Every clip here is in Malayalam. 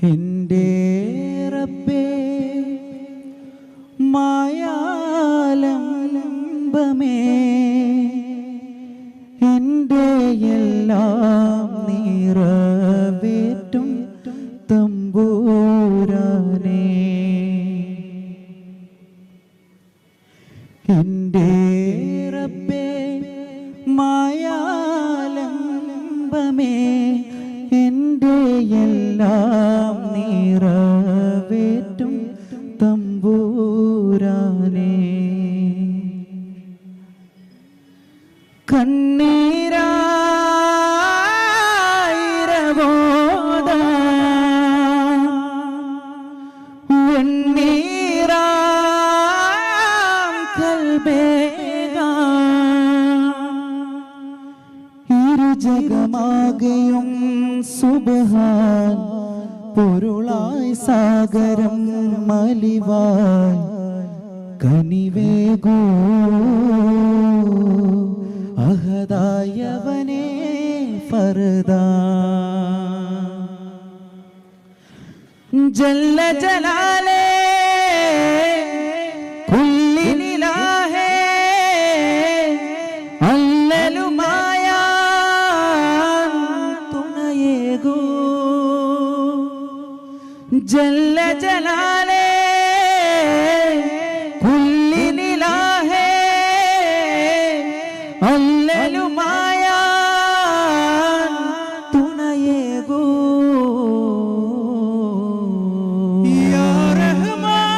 എൻ്റെ റബ്ബേ മായാലംബമേ എൻ്റെ എല്ലാം നിറവേറ്റും തമ്പുരാനേ എൻ്റെ റബ്ബേ മായാലംബമേ എൻ്റെ എല്ലാം നിറവേറ്റും തമ്പുരാനേ കണ്ണീരായിരവോദ വെണ്ണീരാം കൽബേക ഇരുജഗമാകെയും സുബ്ഹാൻ പൊരുളായി സാഗരം മലിവായി കനിവേകൂ അഹദായവനേ ഫർദാ ജല്ല ജലാലേ കുല്ലിനിലാഹേ അല്ലലുമായ തുണയേകൂ ജല്ല ജലാലേ കുല്ലിനിലാഹേ അല്ലലുമായ തുണയേകൂ യാ റഹ്മാൻ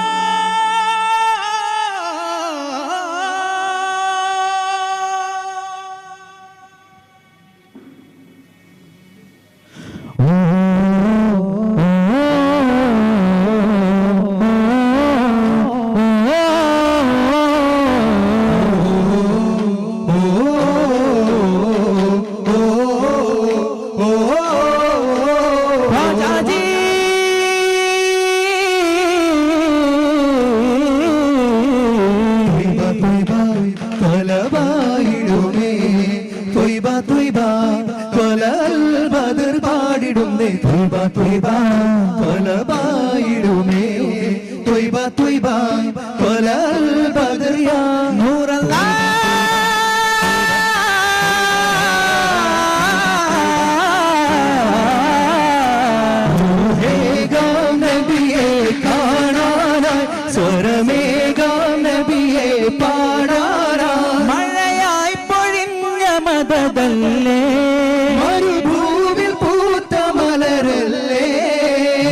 മഴയായി പൊഴിഞ്ഞ മദദല്ലേ മരുഭൂവിൽ പൂത്ത മലരല്ലേ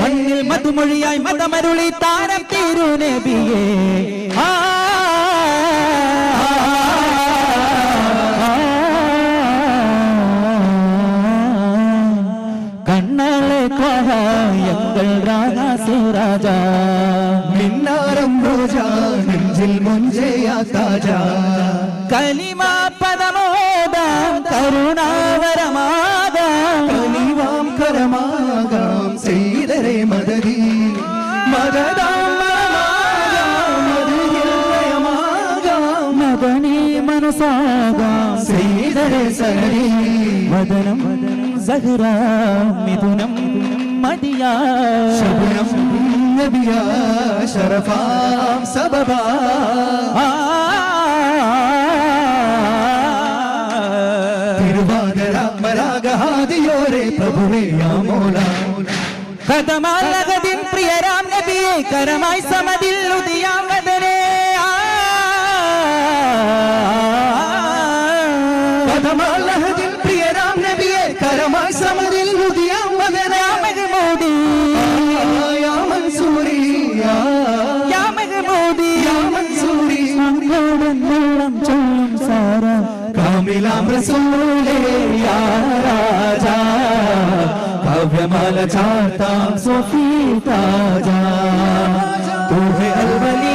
മണ്ണിൽ മധുമൊഴിയായി മതമരുളി താരം തിരുനബിയേ കണ്ണളെ ഖായങ്ങൾ രാജ മിന്നാരം റോജ നെഞ്ചിൽ മുഞ്ചയാ താജ കലിമ പദമോദാം കരുണാവരമാകാം കലിവാം കരമാകാം ചെയ്തരേ മദദി മദദാം മദനി മനസാകാം ചെയ്തരേ സനരി വദനം സഹ്റ മിഥുനം മദിയാ ശബനം നബിയാ ശറഫാം സബബാ തിരുവാതിര മരാഗഹാദിയോരെ പ്രഭുവേ യാ മൗലാ കദമാലഗദിൻ പ്രിയരാം നബിയേ കരമായി സമദിൽ ഉദിയാം വദനേ കദമാലഗദിൻ പ്രിയരാം നബിയേ കരമായി സമദിൽ ഉദിയാം വദനേ മഹ്മൂദി യാ മൻസൂരി യാ മഹ്മൂദി യാ മൻസൂരി അങ്ങോളം ചൊല്ലും സാര കാമിലാം റസൂലേ യാ രാജാ काव्यमाला चाहताम सोफी ताजा तू है अलवली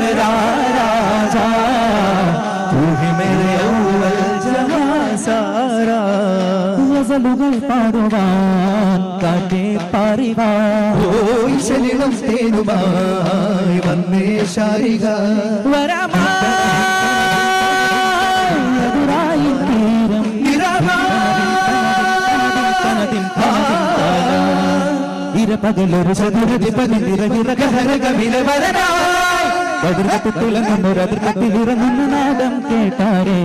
मेरा राजा तू ही मेरे अव्वल जहां सारा ഗസലുകൾ പാടുവാൻ കാറ്റേ പാറിവാൻ ഓ ഈശലിടം തേനുമായി വന്നേ ശാരിക വരമായി തീരം നിറവാ പകലൊരു ചതുരതിപതിരകരകവിലവരനായിരങ്ങുന്നൊരതിർക്കത്തിലിറങ്ങുന്ന നാദം കേട്ടാരേ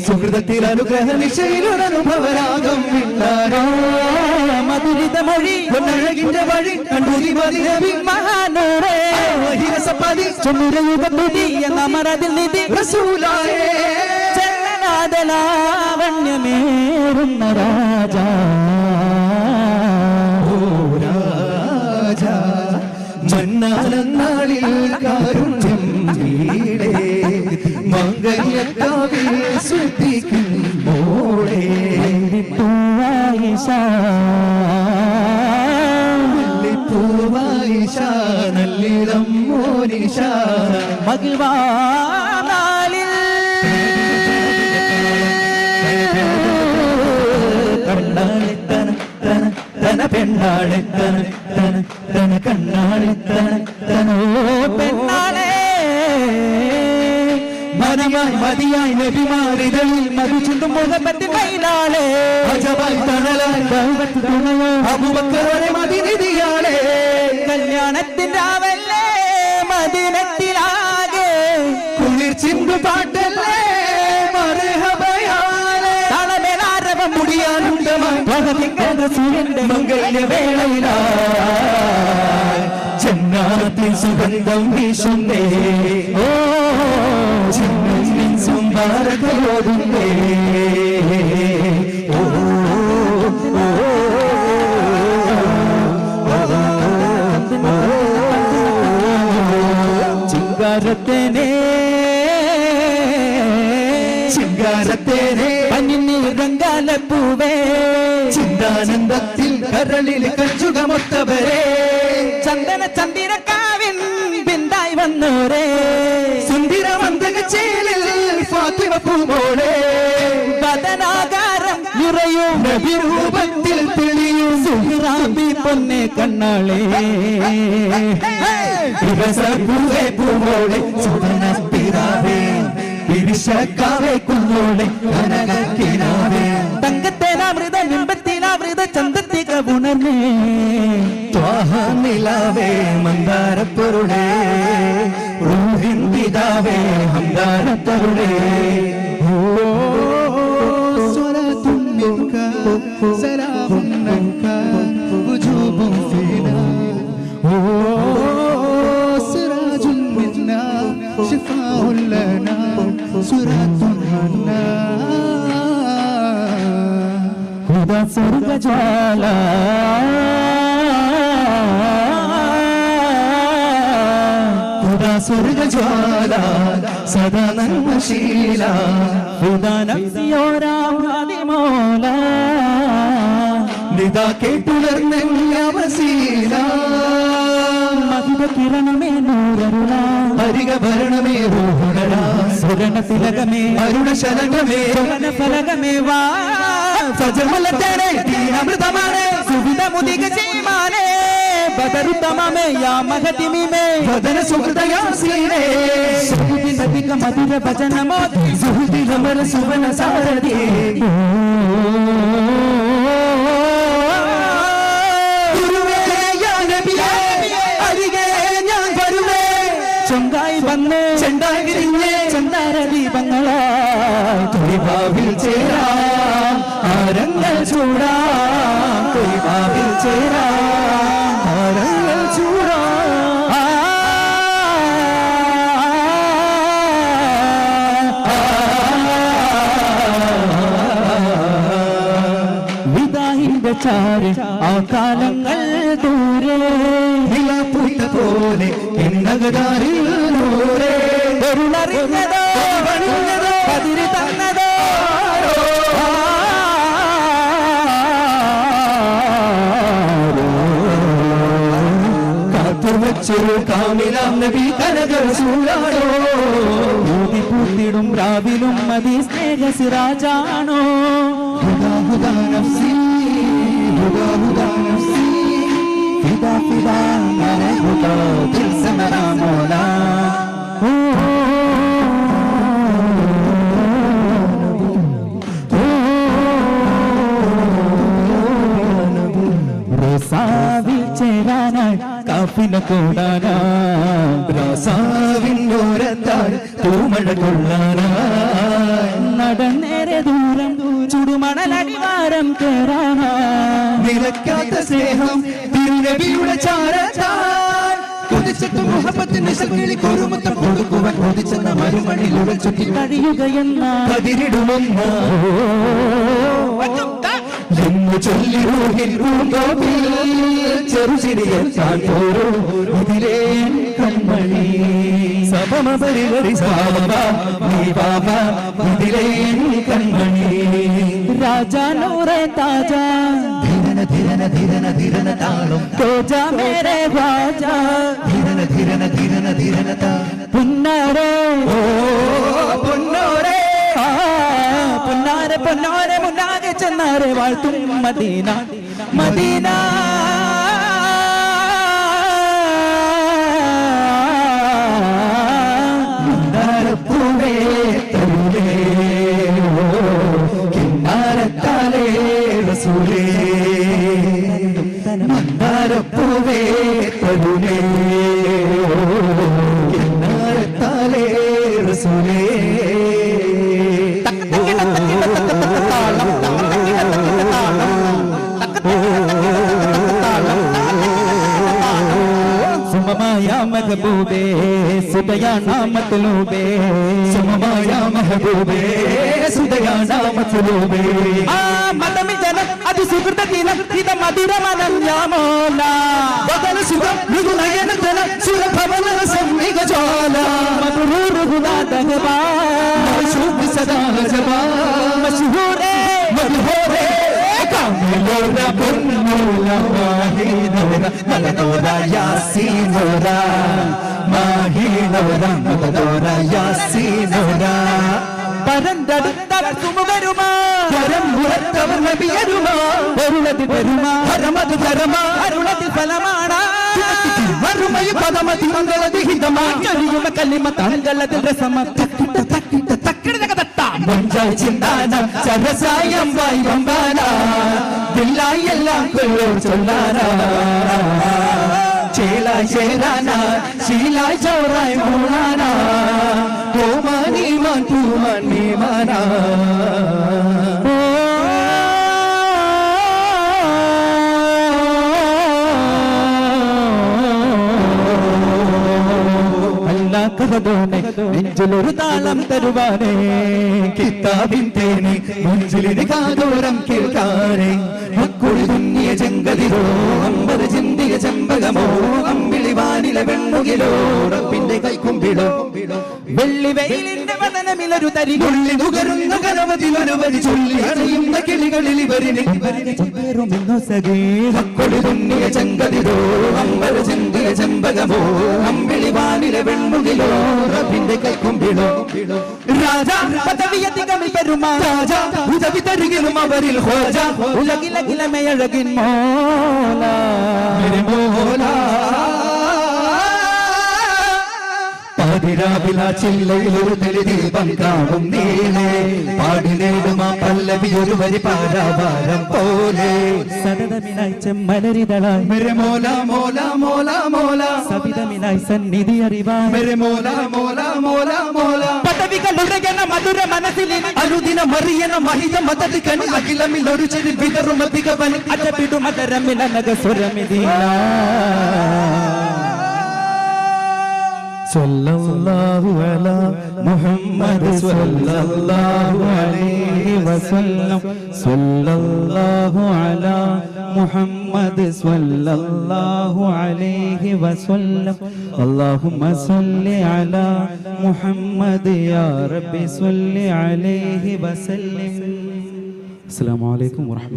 സുഹൃതത്തിൽ അനുഗ്രഹ നിശയിലൊരനുഭവരാഗം വിട്ടാരോ മധുരിത മൊഴി പൊന്നഴകിന്റെ വഴി കണ്ടൂതി മതിരവി മഹാനൂറേ ഹിരസപതി ചൊന്നുരയുഗത്തുതി എന്ന മറതിൽ നിധി റസൂലായേ ചെന്നനാദലാവണ്യമേറുന്ന രാജാ രാജാ മന്നാളിൽ കാരുണ്യം വീടേ മംഗല്യക്കാവിൽ ശ്രദ്ധിക്കും മോളെ പൂവായിഷ നല്ലിടം മോനിഷ മകിഴ്വാനാളിൽ കണ്ണാളിത്തന തന തന പെണ്ണാളിത്തന തന തന കണ്ണാളിത്തന തനോ പെണ്ണാളെ മതിയായി മതിയായി നബിമാരിതളിൽ മതി ചുണ്ടും മുഖപ്പത്തിൽ മൈലാളെ അജബായി തണലായി ബഹുവത്ത് തുണയോ അബൂബക്കറെ മദിനിയാളെ കല്യാണത്തിന്റെ ആവല്ലേ മദീനത്തിലാകെ കുളിർ ചിന്തു പാട്ടല്ലേ മർഹബയാലേ തളമേലാരവം മുടിയാനുണ്ടമായി സൂര്യന്റെ മംഗല്യവേളയിലായി ജന്നാത്തിൽ സുഗന്ധം വീശുന്നേ ഓ ചിന്നിൻ സുംബാരകയോടുന്നേ ഓ ചിങ്കാരത്തേനേ ചിങ്കാരത്തേനെ പഞ്ഞിരങ്കാലപ്പൂവേ ചിന്താനന്ദത്തിൽ കരളിൽ കഞ്ചുകമൊത്തവരെ ചന്ദന ചന്ദിരക്കാവിൻ ബിന്ദായി വന്നോരേ സുന്ദരവന്തകച്ചേലിൽ ഫാത്തിമ പൂമോളെ ബദനാകാരം നിറയും നബിരൂപത്തിൽ തെളിയും സുഹ്റാബി പൊന്നെ കണ്ണാളേ ദിവസപ്പൂവേ പൂമോളെ സുവനപ്പിതാവേ വിരിശക്കാവേ കുന്നോളെ കനകക്കിനാവേ തങ്കത്തേനാമൃത നിമ്പത്തിനാമൃത ചന്തത്തിക ഉണർന്നേ ത്വാഹ നിലാവേ മന്ദാരപ്പൊരുളേ റൂഹിൻ പിതാവേ ഹംദാരത്തരുളേ സ്വലാത്തുൻ മിൻക സലാമുൻ അൻക വുജൂബുൻ ഫീനാ സിറാജുൻ മിന്നാ ശിഫാഉൻ ലനാ സുറാത്തുൻ മന്നാ ഹുദാ സ്വർഗജ്വാല ഹുദാ സ്വർഗജ്വാല സദാ നന്മശീല ഹുദാ നഫ്സിയോരാമോല നിദാ കേട്ടുണർന്നവസീല മഹിത കിരണമേ നൂരരുള ഹരിക ഭരണമേ റൂഹുണര സുരണ തിലകമേ അരുണ ശരണമേ സുരണ ഫലകമേ വാ സജമലത്തേനെ അമൃതമാണ് സുവിധ മുദിക ചെയ്യുമാനേ ബദരുത്തമേ യാ മഹതിമേ വദന സുഹൃദയാസീനേ സുഹൃതിനധിക മധുര ഭജനമോ സുഹൃതിരമര സുവന സാരഥി ഗുരുവേ യാ നബിയേ അരികെ ഞാൻ വരുവേ ചൊങ്കായി വന്ന് ചെണ്ടായി വിരിഞ്ഞേ ചന്ദാര ദീപങ്ങളായി തൊഴിവാവിൽ ചേരാം ആരങ്ങൾ ചൂടാം തൊഴിവാവിൽ ചേരാം ആരങ്ങൾ ചൂടാം വിദാഹിന്റെ ചാരി ആ കാലങ്ങൾ ദൂരെ നിലപ്പൂത്ത പോലെ എന്നകതാരിൽ നൂറേ പൊരുളറിഞ്ഞതോ കതിരി തന്നതോ കാത്തുവച്ചൊരു കാമിലാം നബി കനക റസൂലാണോ ഊതി പൂത്തിടും രാവിലും മതി സ്നേഹസിരാജാണോ ഹുദാ ഹുദാ നഫ്സി ഹുദാ ഹുദാ നഫ്സി ഫിദാ ഫിദാ മനെ ഹുദാ ദിൽ സെ മേരാ മൗലാ റസാവിൽ ചേരാനായി കാഫില കൂടാനായി റസാവിനോരത്താൽ തൂമഴ കൊള്ളാനായി നടന്നേറെ ദൂരം ചുടുമണലടിവാരം കേറാനായി നിലയ്ക്കാത്ത സ്നേഹം തിരുനബിയുടെ ചാരത്താൽ കൊതിച്ചിട്ട് മുഹബത്തിന്റെ ശക്തി കുറുമത്തം കൊടുക്കുവാൻ കൊതിച്ചെന്ന മരുമണിലൂടെ ചുറ്റി കഴിയുകയെന്ന കതിരിടുമെന്ന എന്ന് ചൊല്ലി ചെറുചിരിയെത്താൻ പോരോ ഇതിലേ കൺമണി സപമപരിവരി ഇതിലേ കൺമണി രാജാനൂറെ താജാ ധിരന ധിരന ധിരന ധിരന താളം തോജാ മേരെ വാജാ ധിരന ധിരന ധിരന ധിരന പുന്നാരെ ഓ പൊന്നോരെ പൊന്നാരെ പൊന്നാരെ മുന്നാകെ ചെന്നാരെ വാഴ്ത്തും മദീന മദീന മന്ദാരപ്പൂവേ തരുളേ കിന്നാരത്താലേ റസൂലേ മന്ദാരപ്പൂവേ തരുളേ കിന്നാരത്താലേ റസൂലേ സുമമായാ മഹബൂബേ സുദയാനാ മത്ലൂബേ സുമമായാ മഹബൂബേ സുദയാനാ മത്ലൂബേ മതമി ജനം അത് സുഹൃതീനം ഇത് മധുരമനം യാമോല ബദല സുഖം മൃദുനയനതന സുരഭവന സംമികജാല മധുരൂറുഗുണാദഗബാ മശൂബ് സദാ ജബാ മശഹൂരേ മധുഹോരേ കാമിലോര പൊന്നൂല മാഹീനോര മലനോര യാസീനോര മാഹീനോര മലനോര യാസീനോര പരന്തടുത്ത സുമുഖരുമാ പരമ്പുറത്തവർ നബിയരുമാ പൊരുളതി പെരുമാ പരമത് പരമാ അരുളതി ഫലമാണാ മറുമയ പദമതി മംഗളതി ഹിതമാ ചൊരിയുമ കലിമ താങ്കളതിൽ രസമ മഞ്ചായി ചിന്താനം സരസായം വായി വമ്പാന ദില്ലായി എല്ലാം കൊല്ലോ ചൊല്ലാന ചേലായി ചേരാന ശീലായി ചോറായി മൂളാന ഓമാനി മാൻ പൂമാൻ നീമാന കഥതോനെ നെഞ്ചിലൊരു താളം തരുവാനേ കിതാബിൻ തേനെ മുഞ്ചിലിന് കാതോരം കേൾക്കാനേ മക്കുളി തുന്നിയ ചെങ്കതിരോ അമ്പത് ചിന്തിയ ചെമ്പകമോ അമ്പിളി വാനിലെ വെണ്ണുകിലോ റബ്ബിന്റെ കൈക്കുമ്പിടോ വെള്ളി വെയിലിന്റെ വദനമിലൊരു തരി ഉള്ളി നുകരുന്ന കനവതിലൊരുവരി ചൊല്ലി അറിയുന്ന കിളികളിൽ ഇവരിനെ മക്കുളി തുന്നിയ ചെങ്കതിരോ അമ്പത് ചിന്തിയ ചെമ്പകമോ അമ്പിളി വാനിലെ വെണ്ണുകിലോ റബ്ബിന്റെ കൈക്കുമ്പിടോ രാജാ പദവിയധികമിൽ പെരുമാ രാജാ ഉദവി തരികിലും അവരിൽ ഹോജ ഉലകിലകിലമയഴകിൻ മോല मेरे मोला പാതിരാവില ചില്ലയിലൊരു തെളിദീപം കാണും നീളെ പാടി നേടുമാ പല്ലവി ഒരു വരി പാരാവാരം പോലെ സതതമിനായി ചെമ്മലരിതളായി मेरे मोला मोला मोला मोला സവിതമിനായി സന്നിധി അറിവാൻ मेरे मोला मोला मोला मोला പദവികളുടകന മധുര മനസ്സിൽ അനുദിന മറിയന മഹിത മതലിക്കൻ അഖിലമിൽ ഒരു ചെടി വിതറും അധികവൻ അജപിടു മതരമില നഗസുരമിതില സല്ലല്ലാഹു അലാ മുഹമ്മദ് സല്ലല്ലാഹു അലൈഹി വസല്ലം സല്ലല്ലാഹു അലാ മുഹമ്മദ് സല്ലല്ലാഹു അലൈഹി വസല്ലം അല്ലാഹുമ്മ സല്ലി അലാ മുഹമ്മദ് യാ റബ്ബി സല്ലി അലൈഹി വസല്ലം അസ്സലാമു അലൈക്കും വറഹ്മത്തുള്ളാഹി